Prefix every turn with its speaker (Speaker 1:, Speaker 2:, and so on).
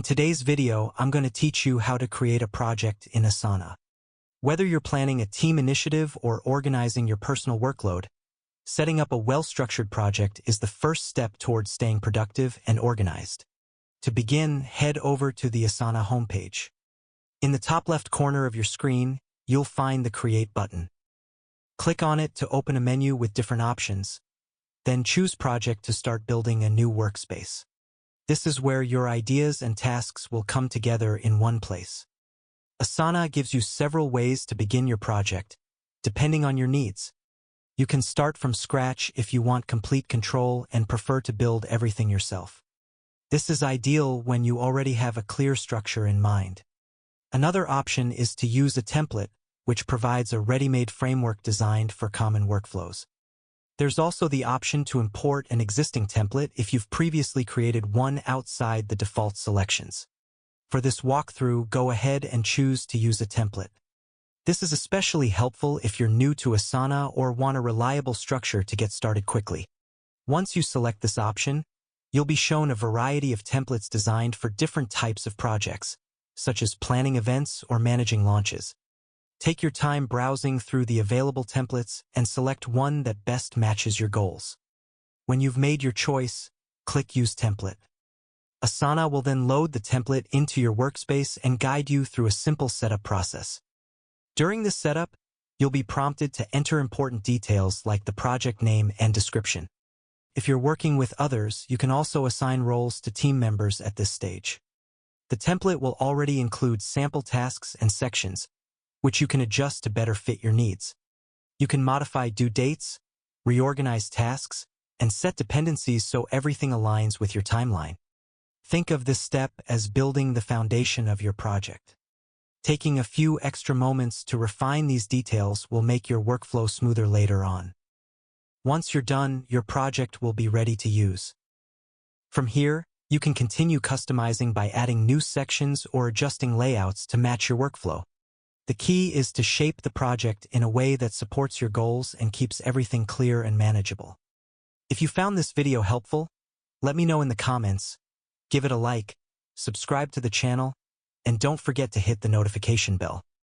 Speaker 1: In today's video, I'm going to teach you how to create a project in Asana. Whether you're planning a team initiative or organizing your personal workload, setting up a well-structured project is the first step towards staying productive and organized. To begin, head over to the Asana homepage. In the top left corner of your screen, you'll find the Create button. Click on it to open a menu with different options. Then choose Project to start building a new workspace. This is where your ideas and tasks will come together in one place. Asana gives you several ways to begin your project, depending on your needs. You can start from scratch if you want complete control and prefer to build everything yourself. This is ideal when you already have a clear structure in mind. Another option is to use a template, which provides a ready-made framework designed for common workflows. There's also the option to import an existing template if you've previously created one outside the default selections. For this walkthrough, go ahead and choose to use a template. This is especially helpful if you're new to Asana or want a reliable structure to get started quickly. Once you select this option, you'll be shown a variety of templates designed for different types of projects, such as planning events or managing launches. Take your time browsing through the available templates and select one that best matches your goals. When you've made your choice, click Use Template. Asana will then load the template into your workspace and guide you through a simple setup process. During this setup, you'll be prompted to enter important details like the project name and description. If you're working with others, you can also assign roles to team members at this stage. The template will already include sample tasks and sections, which you can adjust to better fit your needs. You can modify due dates, reorganize tasks, and set dependencies so everything aligns with your timeline. Think of this step as building the foundation of your project. Taking a few extra moments to refine these details will make your workflow smoother later on. Once you're done, your project will be ready to use. From here, you can continue customizing by adding new sections or adjusting layouts to match your workflow. The key is to shape the project in a way that supports your goals and keeps everything clear and manageable. If you found this video helpful, let me know in the comments, give it a like, subscribe to the channel, and don't forget to hit the notification bell.